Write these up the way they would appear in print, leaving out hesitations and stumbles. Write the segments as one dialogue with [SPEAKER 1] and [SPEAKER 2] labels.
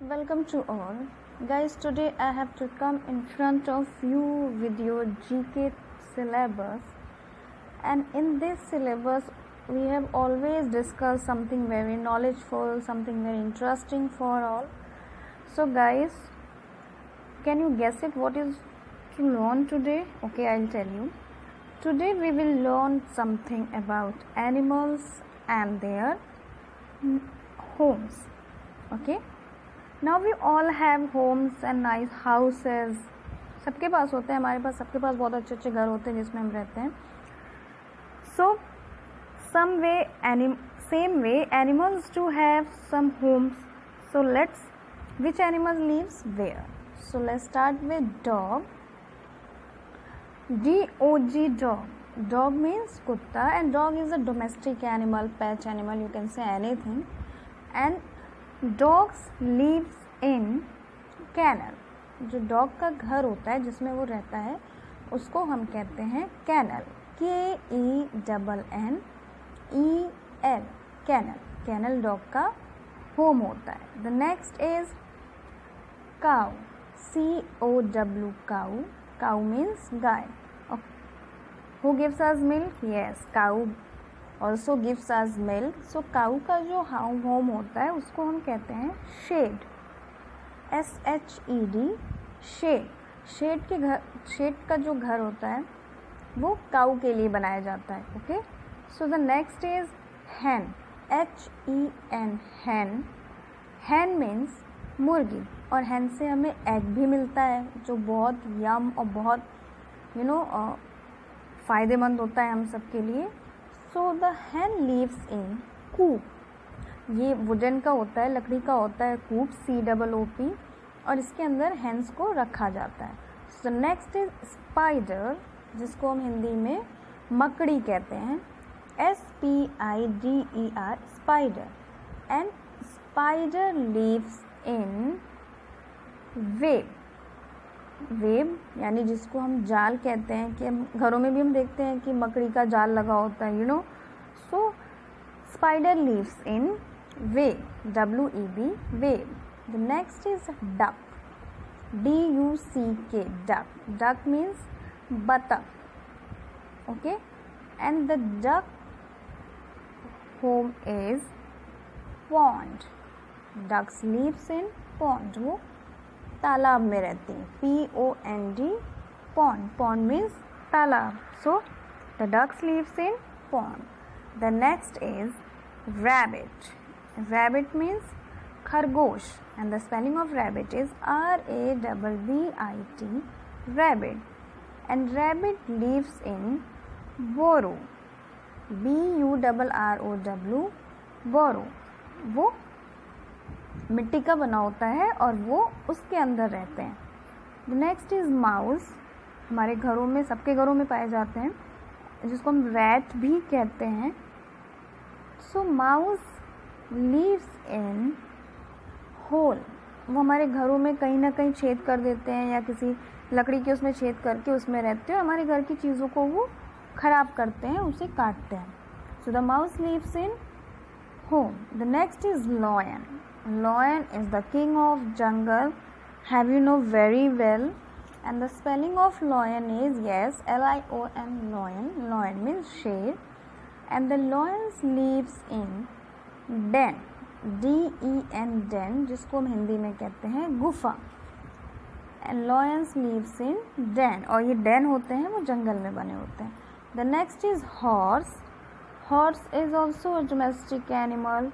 [SPEAKER 1] Welcome to all. Guys, today I have to come in front of you with your GK syllabus. And in this syllabus, we have always discussed something very knowledgeful, something very interesting for all. So guys, can you guess it? What is to learn today? Okay, I'll tell you. Today we will learn something about animals and their homes. Okay. Now we all have homes and nice houses. सबके पास होते हैं, हमारे पास सबके पास बहुत अच्छे अच्छे घर होते हैं जिसमें हम रहते हैं. So same way animals too have some homes. So which animal lives where? So let's start with dog. D-O-G, dog. Dog means kutta, and dog is a domestic animal, pet animal, you can say anything. And dogs lives in kennel. जो dog का घर होता है जिसमें वो रहता है उसको हम कहते हैं kennel. KENNEL. kennel. Kennel dog का होम होता है. The next is cow. COW, cow. Cow means guy. Who gives us milk? Yes, cow also gives us milk. So cow का जो होम होता है उसको हम कहते हैं shed. SHED, shed. शेड का जो घर होता है वो काऊ के लिए बनाया जाता है. Okay. So the next is hen. HEN, hen. hen means मुर्गी, और hen से हमें एग भी मिलता है जो बहुत यम और बहुत फ़ायदेमंद होता है हम सब के लिए. So the hen lives in coop. ये वुडन का होता है, लकड़ी का होता है कूप, COOP, और इसके अंदर हेंस को रखा जाता है. सो नेक्स्ट इज स्पाइडर, जिसको हम हिंदी में मकड़ी कहते हैं. SPIDER, spider. And spider lives in web. Web यानी जिसको हम जाल कहते हैं, कि हम घरों में भी हम देखते हैं कि मकड़ी का जाल लगा होता है, so spider lives in web. WEB, web. The next is duck. DUCK, duck. Duck means buttock. Okay, and the duck home is pond. Ducks lives in pond. वो तालाब में रहती हैं. POND, pond. Pond means तालाब. So the ducks lives in pond. The next is rabbit. Rabbit means खरगोश, and the spelling of rabbit is RABBIT, rabbit. And rabbit lives in burrow. BURROW, burrow. वो मिट्टी का बना होता है और वो उसके अंदर रहते हैं. The next is mouse. हमारे घरों में, सबके घरों में पाए जाते हैं, जिसको हम रैट भी कहते हैं. सो माउस lives in होल. वो हमारे घरों में कहीं ना कहीं छेद कर देते हैं या किसी लकड़ी के उसमें छेद करके उसमें रहते हैं, हमारे घर की चीज़ों को वो ख़राब करते हैं, उसे काटते हैं. So the mouse lives in home. The next is lion. Lion is the king of jungle. Have you know very well. And the spelling of lion is LION, lion. Lion means शेर. And the lions lives in den. DEN, den, जिसको हम हिंदी में कहते हैं गुफा. And lions lives in den, और ये den होते हैं वो जंगल में बने होते हैं. The next is horse. Horse is also a domestic animal.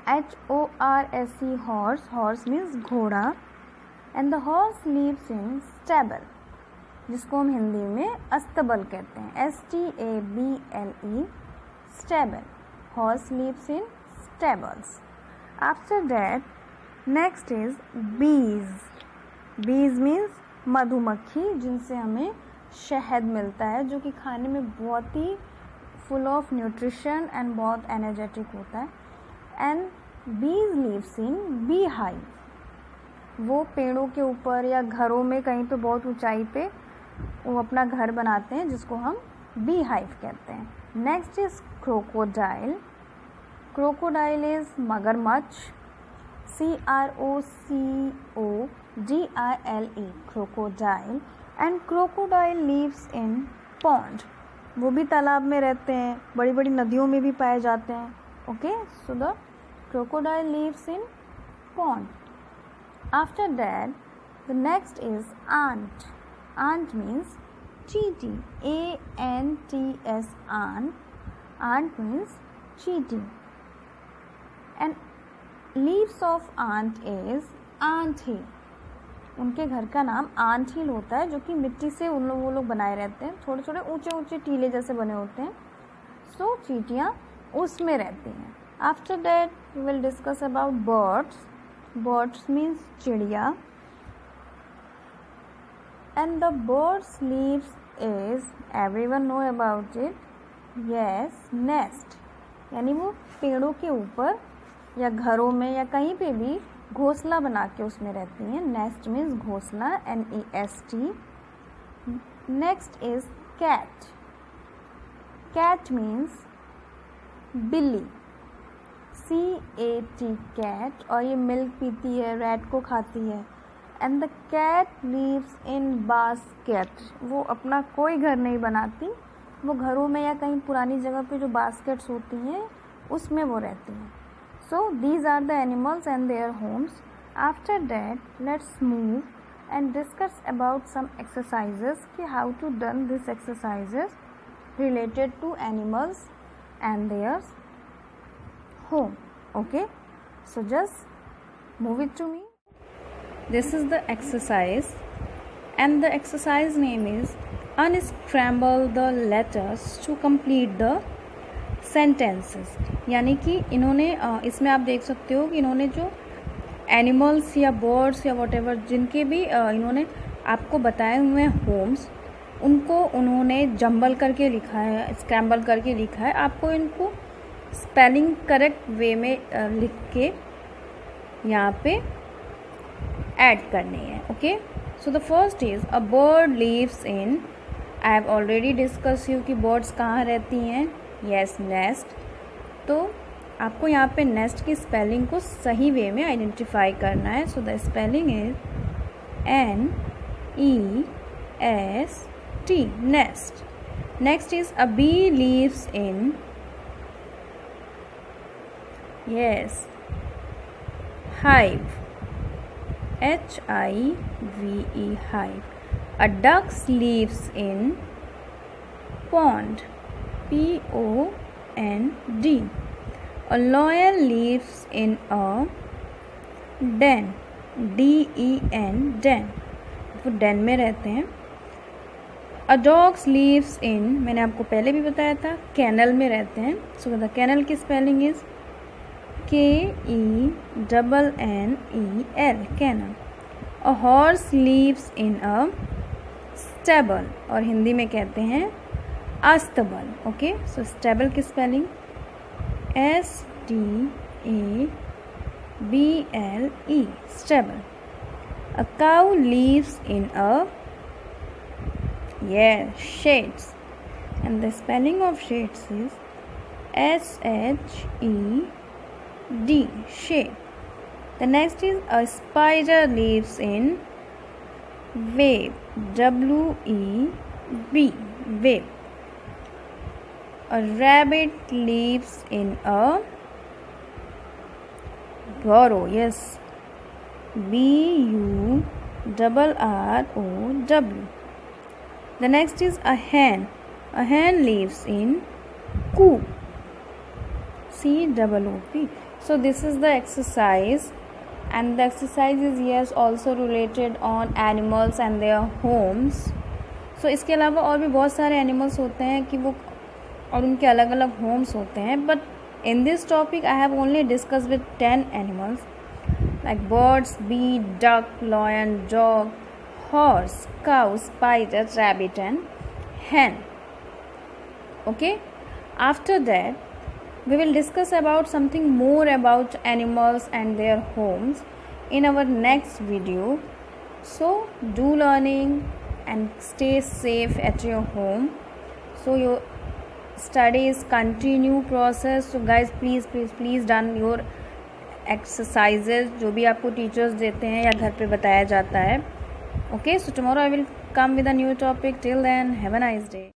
[SPEAKER 1] HORSE, horse. Horse means घोड़ा. And the horse lives in stable, जिसको हम हिंदी में अस्तबल कहते हैं. STABLE, stable. Horse lives in stables. After that, next is bees. Bees means मधुमक्खी, जिनसे हमें शहद मिलता है, जो कि खाने में बहुत ही फुल ऑफ न्यूट्रिशन एंड बहुत एनर्जेटिक होता है. And bees lives in beehive. वो पेड़ों के ऊपर या घरों में कहीं पे बहुत ऊंचाई पे वो अपना घर बनाते हैं, जिसको हम beehive कहते हैं. Next is crocodile. Crocodile is मगरमच्छ. CROCODILE, crocodile. And crocodile lives in pond. वो भी तालाब में रहते हैं, बड़ी बड़ी नदियों में भी पाए जाते हैं. Okay, so the crocodile lives in pond. After that, the next is ant. Ant means चींटी. ANTS, ant. Ant means चींटी. And leaves of ant is ant hill. उनके घर का नाम आंट हिल होता है, जो कि मिट्टी से वो लोग बनाए रहते हैं. छोटे छोटे ऊंचे ऊंचे टीले जैसे बने होते हैं. सो चींटियाँ उसमें रहती हैं. After that we will discuss about birds. Birds means चिड़िया. And the birds lives is, everyone know about it, yes, nest. यानी वो पेड़ों के ऊपर या घरों में या कहीं पे भी घोंसला बना के उसमें रहती हैं. नेस्ट मीन्स घोंसला, NEST. Next is cat. Cat means बिल्ली. CAT, cat. और ये मिल्क पीती है, रैट को खाती है. And the cat lives in basket. वो अपना कोई घर नहीं बनाती, वो घरों में या कहीं पुरानी जगह पे जो बास्केट्स होती हैं उसमें वो रहती हैं. So these are the animals and their homes. After that, let's move and discuss about some exercises. How to done these exercises related to animals and their home. Okay, so just move it to me. This is the exercise, and the exercise name is unscramble the letters to complete the sentences. यानी कि इन्होंने इसमें आप देख सकते हो कि इन्होंने जो एनिमल्स या बर्ड्स या वॉटेवर जिनके भी इन्होंने आपको बताए हुए हैं होम्स, उनको उन्होंने जंबल करके लिखा है, स्क्रैम्बल करके लिखा है. आपको इनको स्पेलिंग करेक्ट वे में लिख के यहाँ पे ऐड करनी है. Okay, so the first is a bird leaves in. I have already discuss you कि बर्ड्स कहाँ रहती हैं. Yes, nest. तो आपको यहाँ पे नेस्ट की स्पेलिंग को सही वे में आइडेंटिफाई करना है. So the spelling is NEST, nest. Next is a bee lives in. Yes, hive, HIVE, hive. A duck lives in pond, POND. A lion lives in a den, DEN, den. वो den में रहते हैं. A dog lives in, मैंने आपको पहले भी बताया था, kennel में रहते हैं. So the kennel की spelling is KENNEL, kennel. A horse lives in a stable, और हिंदी में कहते हैं अस्तबल. ओके, सो स्टेबल की spelling STABLE, stable. A cow leaves in a, shades. And the spelling of shades is SHED, shade. The next is a spider lives in web, WEB, web. A rabbit lives in a burrow, yes, BURROW. The next is a hen. A hen lives in coop, COOP. So this is the exercise, and the exercise is yes also related on animals and their homes. So इसके अलावा और भी बहुत सारे animals होते हैं कि वो और उनके अलग अलग homes होते हैं, but in this topic I have only discussed with 10 animals like birds, bee, duck, lion, dog, horse, cow, spider, rabbit and hen. Okay, after that we will discuss about something more about animals and their homes in our next video. So do learning and stay safe at your home. So your studies continue process. So guys, please done your exercises जो भी आपको teachers देते हैं या घर पे बताया जाता है. Okay, so tomorrow I will come with a new topic. Till then, have a nice day.